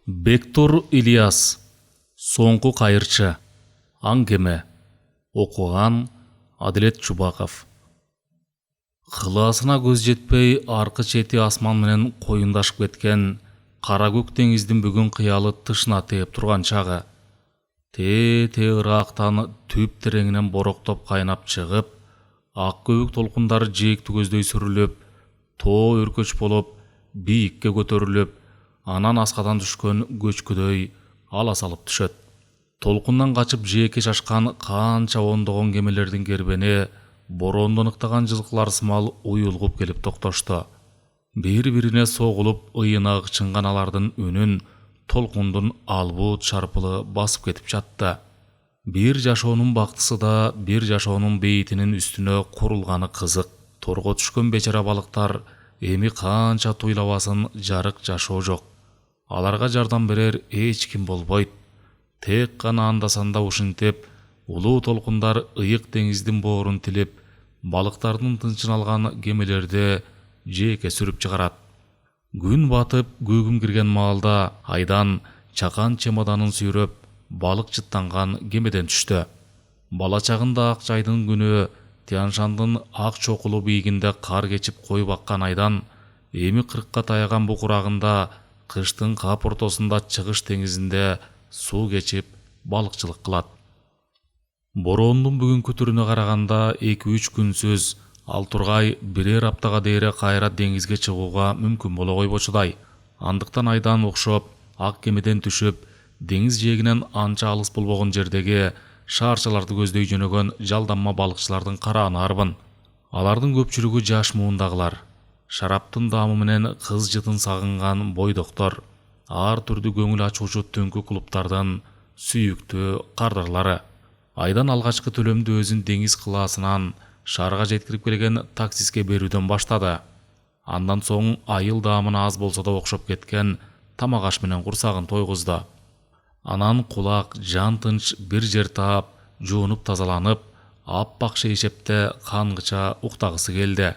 Бектор Ильяс, соңғы қайыршы, аңгеме, оқыған Адилет Чубақов. Қыласына көз жетпей, арқы шеті асман менен қойындашып кеткен қара көк теңіздің бүгін қиялы тышына тиіп тұрған шағы. Те ырақтан төп тереңінен бороқтап қайнап шығып, ақ көбік толқындар жиекті көздей сүріліп, тоо өркөч болып, биікке көтеріліп, анан асқадан түшкөн көчкүдөй ала салып түшөт. Толқыннан қачып жеке шашқан қанша ондогон кемелердин кербени бороондон ыктаган жылкылар сымал уюлгуп келип токтошто. Бири-бирине согулуп ыйына ыкчынган алардын үнүн толкундун албут шарпылы басып кетип жатты. Бир жашоонун бактысы да бир жашоонун бейитинин үстүнө курулганы кызык. Торго түшкөн бечара балыктар эми канча туйлабасын жарык жашоо жок. Аларга жардам берер эч ким болбойт. Тек гана анда-санда ушинтип, улуу толкундар ыйык деңиздин боорун тилип, балыктардын тынчын алган кемелерди жеке сүрүп чыгарат. Күн батып, көгүм кирген маалда Айдан чакан чемоданын сүйрөп, балык жыттанган кемеден түштү. Бала чагында ак жайдын күнү Тяншандын ак чокулу бийигинде кар кечип кой баккан Айдан эми 40ка таяган бу курагында кыштын кап ортосунда чыгыш теңизинде суу кечип балыкчылык кылат. Бороондун бүгүнкү түрүнө караганда 2-3 күнсүз ал тургай бирер аптага дээре кайра деңизге чыгууга мүмкүн боло койбочудай. Андыктан Айдан окшоп ак кемеден түшүп, деңиз жээгинен анча алыс болбогон жердеги шаарчаларды көздөй жөнөгөн жалданма балыкчылардын карааны арбын. Алардын көпчүлүгү жаш муундагылар. Шараптын даамы менен кыз жытын сагынган бойдоктор, ар түрдүү көңүл ачуучу түнкү клубтардан сүйүктүү кардарлары. Айдан алгачкы төлөмдү өзүн деңиз кылаасынан шаарга жеткирип келген таксиске берүүдөн баштады. Андан соң айыл даамына аз болсо да окшоп кеткен тамак аш менен курсагын тойгузду. Анан кулак жан тынч бир жер таап, жуунуп тазаланып, аппак шейшепте кангыча уктагысы келди.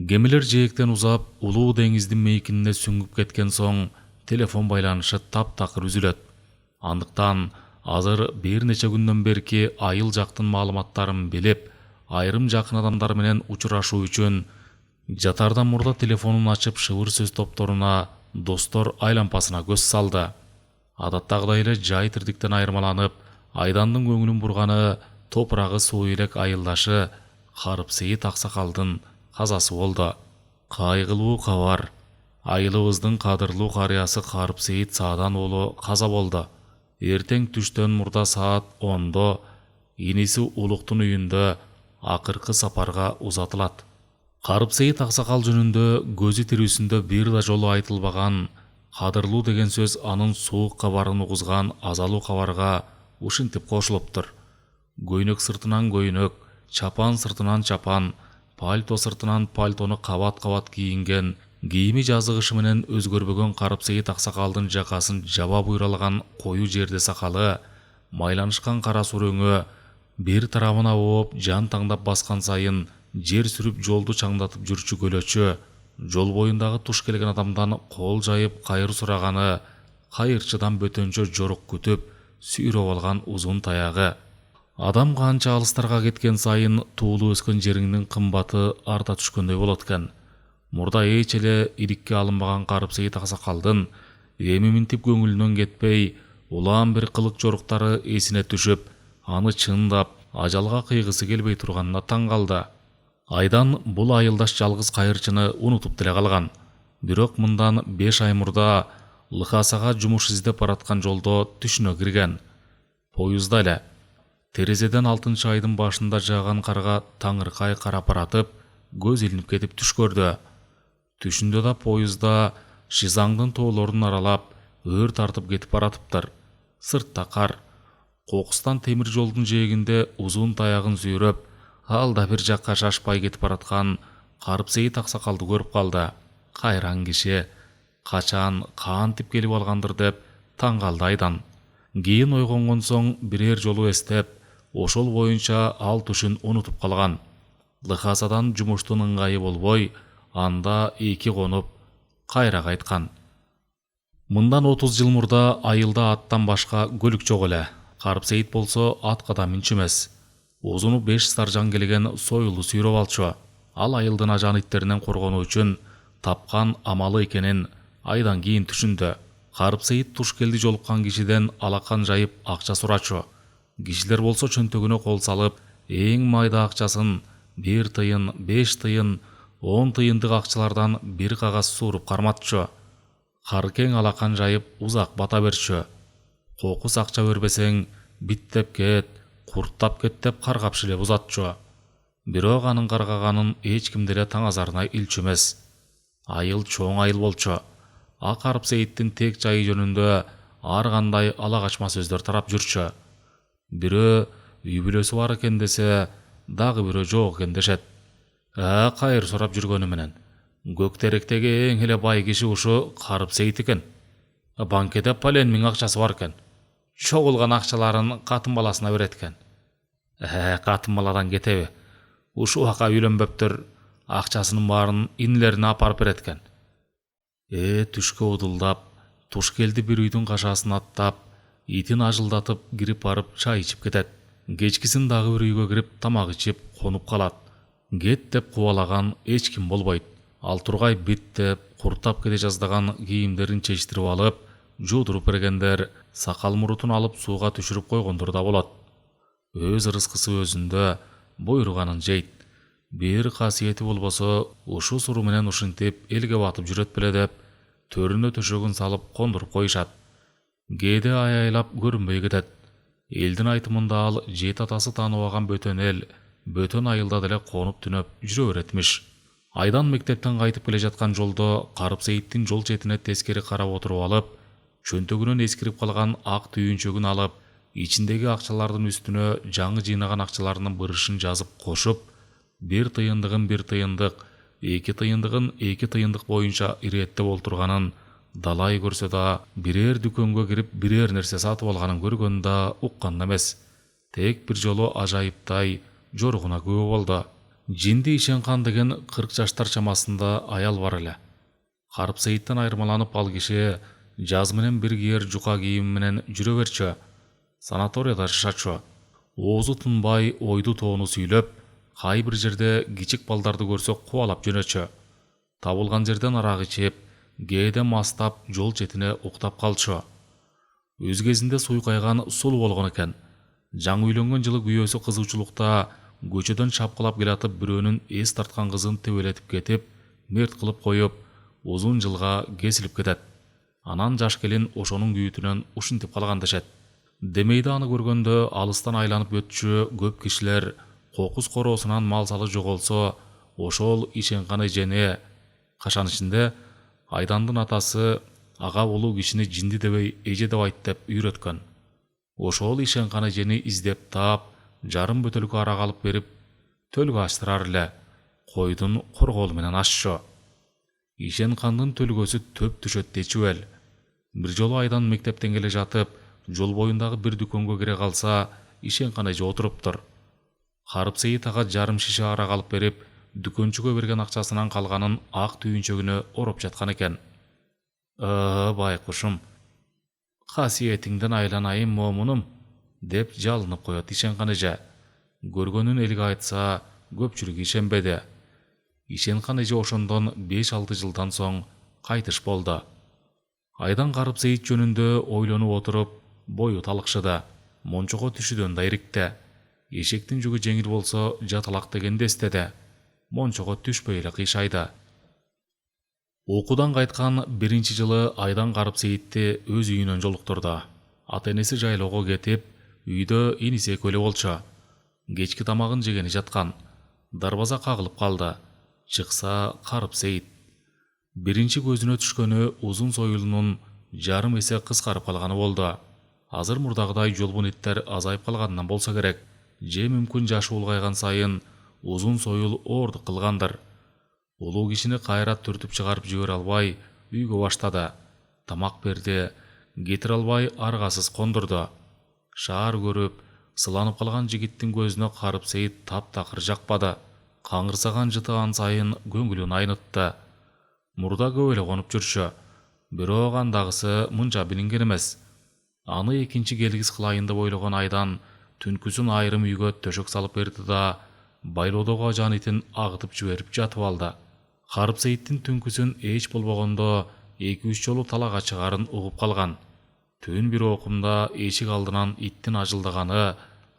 Кемелер жээктен узап, улуу деңиздин мейкинине сүңгүп кеткен соң телефон байланышы таптакыр үзүлөт. Андыктан азыр бир нече күндөн берки айыл жактын маалыматтарын билип, айрым жакын адамдар менен учурашуу үчүн жатардан мурда телефонун ачып шыбыр сөз топторуна, достор айлампасына көз салды. Адаттагыдай эле жай тирдиктен айырмаланып, Айдандын көңүлүн бурганы топурагы суу элек айылдашы Карыпсейит Аксакалдын казасы болду. Кайгылуу кабар. Айылыбыздын кадырлуу карыясы Карыпсейит Саадан уулу каза болду. Эртең түштөн мурда саат 10-до иниси Улуктун үйүндө акыркы сапарга узатылат. Карыпсейит Аксакал жөнүндө көзү тирүүсүндө бир да жолу айтылбаган кадырлуу деген сөз анын суук кабарын угузган азалуу кабарга ушинтип кошулуптур. Көйнөк сыртынан көйнөк, чапан сыртынан чапан, пальто сыртынан пальтону кабат-кабат кийинген, кийими жазыгышы менен өзгөрбөгөн Карыпсейит Аксакалдын жакасын жаба буйралаган кою жерде сакалы, майланышкан кара сүрөңү бир тарабына ооп жан таңдап баскан сайын жер сүрүп жолду чаңдатып жүрчү көлөчү, жол боюндагы туш келген адамдан кол жайып кайыр сураганы, кайырчыдан бөтөнчө жорук күтүп сүйрөп алган узун таягы. Адам канча алыстарга кеткен сайын туулуу өскөн жериңдин кымбаты арта түшкөндөй болот экен. Мурда эч эле иликке алынбаган Карыпсейит Аксакалдын эми минтип көңүлүнөн кетпей, улаан бир кылык жоруктары эсине түшүп, аны чындап ажалга кыйгысы келбей турганына таң калды. Айдан бул айылдаш жалгыз кайырчыны унутуп деле калган. Бирок мындан 5 ай мурда Лыхасага жумуш издеп бараткан жолдо түшүнө кирген. Поюзда эле терезеден 6 айдын башында жааган карга таңыркай карап баратып, көз илинип кетип түш көрдү. Түшүндө да поюзда Шизаңдын тоолорун аралап, өр тартып кетип баратыптыр. Сыртта кар. Кокустан темир жолдун жээгинде узун таягын сүйрөп, ал да бир жакка шашпай кетип бараткан Карыпсейит Аксакалды көрүп калды. Кайран киши качан кантип келип алгандыр деп таң калды Айдан. Кийин ойгонгон соң бирер жолу эстеп, ошол боюнча ал түшүн унутуп калган. Лыхасадан жумуштун ыңгайы болбой, анда эки конуп кайра кайткан. Мындан 30 жыл мурда айылда аттан башка көлүк жок эле. Карыпсейит болсо атка да минчү эмес. Узуну 5 саржан келген союлду сүйрөп алчу. Ал айылдын ажан иттеринен коргонуу үчүн тапкан амалы экенин айдан кийин түшүндү. Карыпсейит туш келди жолуккан кишиден алакан жайып акча сурачу. Кишилер болсо чөнтөгүнө кол салып, эң майда акчасын 1 тыйын, 5 тыйын, 10 тыйындык акчалардан бир кагаз сууруп карматчу. Каркең алакан жайып узак бата берчү. Кокус акча бербесең, биттеп кет, курттап кет деп каргап шилеп узатчу. Бирок анын каргаганын эч ким деле таң азарына илчү эмес. Айыл чоң айыл болчу. А Карыпсейиттин тек жайы жөнүндө ар кандай ала качма сөздөр тарап жүрчү. Бирөө үй бүлөсү бар экен десе, дагы бирөө жок экен дешет. Кайыр сурап жүргөнү менен Көктеректеги эң эле бай киши ушу Карыпсейит экен. Банкеде пален миң акчасы бар экен. Чогулган акчаларын катын баласына берет экен. Катын баладан кетеби? Ушу ака үйлөнбөптөр, акчасынын баарын инилерине апарып берет экен. Түшкө удулдап, туш келди бир үйдүн кашасын аттап, итин ажылдатып кирип барып чай ичип кетет. Кечкисин дагы бир үйгө кирип тамак ичип конуп калат. Кет деп кубалаган эч ким болбойт. Ал тургай бит деп курттап кете жаздаган кийимдерин чечтирип алып, жуудуруп бергендер, сакал мурутун алып сууга түшүрүп койгондор да болот. Өз рызкысы өзүндө, буйруганын жейт. Бир касиети болбосо, ушу суру менен ушинтип элге батып жүрөт беле деп, төрүнө төшөгүн салып кондуруп коюшат. Кээде аяйлап көрүнбөй кетет. Элдин айтымында ал жет атасы тааныбаган бөтөн эл, бөтөн айылда деле конуп түнөп жүрө беретмиш. Айдан мектептен кайтып келе жаткан жолдо Карыпсейиттин жол четине тескери карап отуруп алып, чөнтөгүнөн эскирип калган ак түйүнчөгүн алып, ичиндеги акчалардын үстүнө жаңы жыйнаган акчаларынын бырышын жазып кошуп, 1 тыйындыгын 1 тыйындык, 2 тыйындыгын 2 тыйындык боюнча иреттеп олтурганын, далай көрсө да бирер дүкөнгө кирип бирер нерсе сатып алганын көргөн да уккан эмес. Тек бир жолу ажайыптай жоругуна күбө болду. Жинди Ишенкан деген 40 жаштар чамасында аял бар эле. Карыпсейиттен айырмаланып ал киши жаз менен бир кийер жука кийим менен жүрө берчү. Санаторияда жашачу. Оозу тынбай ойду тоону сүйлөп, кай бир жерде кичик балдарды көрсө кубалап жөнөчү. Табылган жерден арак ичип, кээде мастап жол четине уктап калчу. Өз кезинде суйкайган сулуу болгон экен. Жаңы үйлөнгөн жылы күйөөсү кызуучулукта көчөдөн чапкылап келатып бирөөнүн эс тарткан кызын тебелетип кетип, мерт кылып коюп, узун жылга кесилип кетет. Анан жаш келин ошонун күйүтүнөн ушинтип калган дешет. Демейде аны көргөндө алыстан айланып өтчү көп кишилер кокус короосунан мал салы жоголсо, ошол Ишенкан эжени, кашан ичинде Айдандын атасы ага улуу кишини жинди дебей эже деп айт деп үйрөткөн. Ошол Ишенкан эжени издеп таап, жарым бөтөлкө арак алып берип, төлгө ачтырар эле, койдун корголу менен ашчу. Ишенкандын төлгөсү төп түшөт дечүбел. Бир жолу Айдан мектептен келе жатып, жол боюндагы бир дүкөнгө кире калса, Ишенкан эже отуруптур. Карыпсейит ага жарым шише арак алып берип, дүкөнчүгө берген акчасынан калганын ак түйүнчөгүнө ороп жаткан экен. Байкушум, касиетиңден айланайын момунум, деп жалынып коет Ишенкан эже. Көргөнүн элге айтса, көпчүлүк ишенбеди. Ишенкан эже ошондон 5-6 жылдан соң кайтыш болду. Айдан Карыпсейит жөнүндө ойлонуп отуруп, бою талыкшыды. Мончого түшүдөн да ирикти. Эшектин жүгү жеңил болсо жаталак дегенди эстеди. Мончого түшпөй эле кыйшайды. Окуудан кайткан 1-жылы Айдан Карыпсейитти өз үйүнөн жолуктурду. Ата-энеси жайлоого кетип, үйдө иниси экөө эле болчу. Кечки тамагын жегени жаткан. Дарбаза кагылып калды. Чыкса Карыпсейит. Биринчи көзүнө түшкөнү узун союлунун жарым эсе кыскарып калганы болду. Азыр мурдагыдай жолбун иттер азайып калганынан болсо керек. Же мүмкүн жашы улгайган сайын узун союл оордук кылгандыр. Улуу кишини кайра түртүп чыгарып жибере албай, үйгө баштады. Тамак берди, кетире албай аргасыз кондурду. Шаар көрүп, сыланып калган жигиттин көзүнө Карыпсейит таптакыр жакпады. Каңырсаган жытыган сайын көңүлүн айнытты. Мурда көп эле конуп жүрчү. Бирок андагысы мынча билинген эмес. Аны экинчи келгис кылайын деп ойлогон Айдан түнкүсүн айрым үйгө төшөк салып берди да байлоодогу ажан итин агытып жиберип жатып алды. Карыпсейиттин түнкүсүн эч болбогондо 2-3 жолу талага чыгарын угуп калган. Түн бир окумда эшик алдынан иттин ажылдаганы,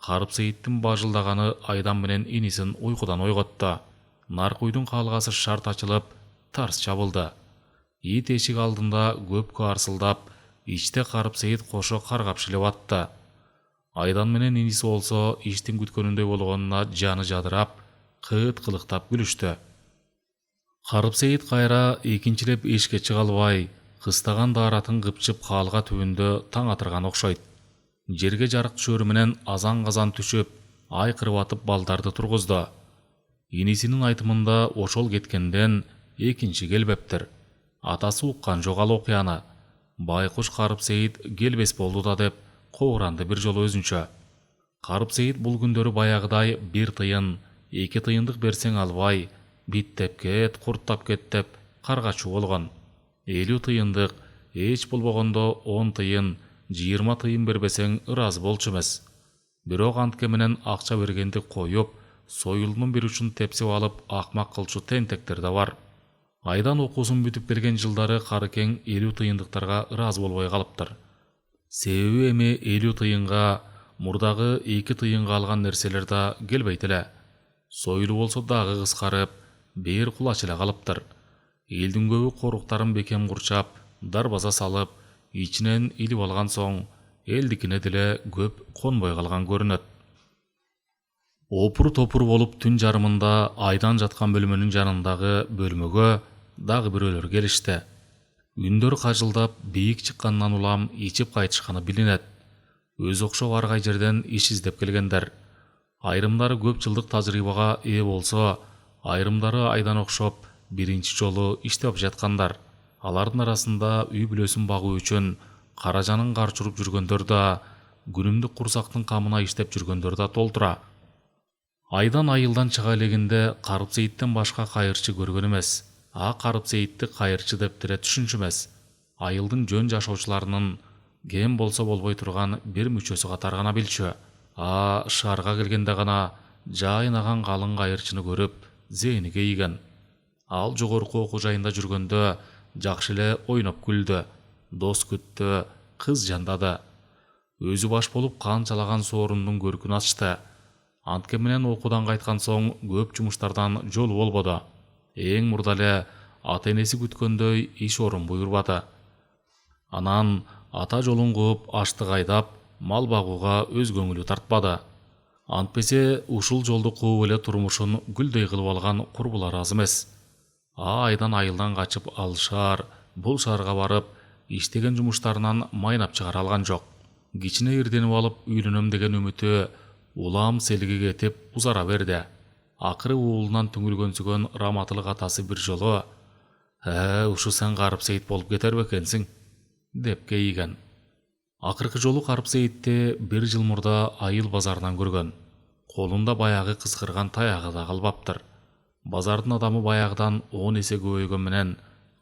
Карыпсейиттин бажылдаганы Айдан менен инисин уйкудан ойготту. Наркуйдун калгасы шарт ачылып, тарс жабылды. Ит эшик алдында көпкө арсылдап, ичте Карыпсейит кошо каргап шилеп атты. Айдан менен иниси болсо иштин күткөнүндөй болгонуна жаны жадырап, кыт кылыктап күлүштү. Карыпсейит кайра экинчилеп эшикке чыга албай, кыстаган daarатын кыпчып каалга түбүндө таң атырган окшойт. Жерге жарык түшөрү менен азан-казан түшүп, айкырып атып балдарды тургузду. Инисинин айтымында ошол кеткенден экинчи келбептир. Атасы уккан жок ал окуяны. Байкуш Карыпсейит келбес болду да деп кобуранды бир жолу өзүнчө. Карыпсейит бул күндөрү баягыдай 1 тыйын, 2 тыйындык берсең албай, биттеп кет, курттап кет деп каргачуу болгон. 50 тыйындык, эч болбогондо 10 тыйын, 20 тыйын бербесең ыраазы болчу эмес. Бирок антке менен акча бергенди коюп, союлдун бир учун тепсип алып акмак кылчу тентектер да бар. Айдан окуусун бүтүп келген жылдары Карыкең 50 тыйындыктарга ыраазы болбой калыптыр. Себеби эми 50 тыйынга мурдагы 2 тыйынга алган нерселер да келбейт эле. Союлу болсо дагы кыскарып, бээр кулач эле калыптыр. Элдин көбү коруктарын бекем курчап, дарбаза салып, ичинен илип алган соң, элдикине деле көп конбой калган көрүнөт. Опур-топур болуп түн жарымында Айдан жаткан бөлмөнүн жанындагы бөлмөгө дагы бирөөлөр келишти. Үндөр кажылдап, бийик чыккандан улам ичип кайтышканы билинет. Өз окшоо аргай жерден иш издеп келгендер. Айрымдары көп жылдык тажрыйбага ээ болсо, айрымдары Айдан окшоп биринчи жолу иштеп жаткандар. Алардын арасында үй бүлөсүн багуу үчүн каражанын карчуруп жүргөндөр да, күнүмдүк курсактын камына иштеп жүргөндөр да толтура. Айдан айылдан чыга элегинде Карыпсейиттен башка кайырчы көргөн эмес. Карыпсейитти кайырчы деп деле түшүнчү эмес. Айылдын жөн жашоочуларынын кем болсо болбой турган бир мүчөсү катары гана билчү. Шаарга келгенде гана жайнаган калың кайырчыны көрүп, зээни кейиген. Ал жогорку окуу жайында жүргөндө жакшы эле ойноп күлдү, дос күттү, кыз жандады. Өзү баш болуп канчалаган соорундун көркүн ачты. Антке менен окуудан кайткан соң көп жумуштардан жолу болбоду. Эң мурда эле ата-энеси күткөндөй иш орун буйрбады. Анан ата жолун кууп, аштык айдап, мал багууга өз көңүлү тартпады. Антпесе ушул жолду кууп эле турмушун гүлдөй кылып алган курбулар аз эмес. Айдан айылдан качып ал шаар, бул шаарга барып, иштеген жумуштарынан майнап чыгара алган жок. Кичине ирденип алып үйлөнөм деген үмүтү улам селги кетип узара берди. Акыры уулунан түңүлгөнсүгөн раматылык атасы бир жолу ушу сен Карыпсейит болуп кетер бекенсиң деп кейиген. Акыркы жолу Карыпсейитти бир жыл мурда айыл базарынан көргөн. Колунда баягы кыскырган таягы да калбаптыр. Базардын адамы баягыдан 10 эсе көбөйгөн менен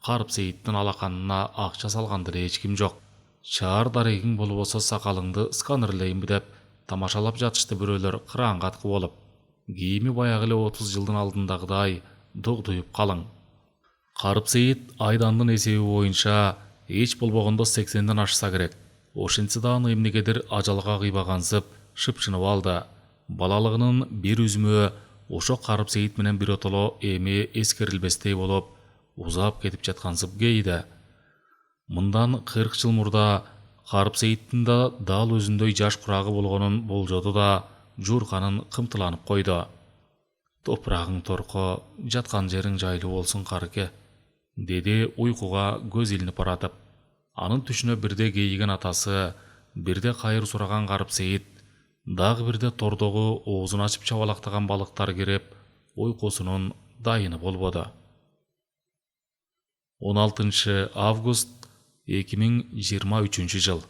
Карыпсейиттин алаканына акча салган деле эч ким жок. Шаар дарегиң болбосо сакалыңды сканерлейинби деп тамашалап жатышты бирөөлөр кыраан каткы болуп. Кийими баягы эле 30 жылдын алдындагыдай догдуюп калың. Карыпсейит Айдандын эсеби боюнча эч болбогондо 80ден ашса керек. Ошентсе да аны эмнегедир ажалга кыйбагансып, шыпшынып алды. Балалыгынын бир үзмө ошо Карыпсейит менен биротоло эми эскерилбестей болуп, узап кетип жаткансып кейиди. Мындан 40 жыл мурда Карыпсейиттин да дал өзүндөй жаш курагы болгонун болжоду да жуурканын кымтыланып койду. Топурагың торко, жаткан жериң жайлуу болсун Карыке, деди уйкуга көз илинип баратып. Анын түшүнө бирде кейиген атасы, бирде кайыр сураган Карыпсейит, дагы бирде тордогу оозун ачып чабалактаган балыктар кирип, уйкусунун дайыны болбоду. 16 август 2023 жыл.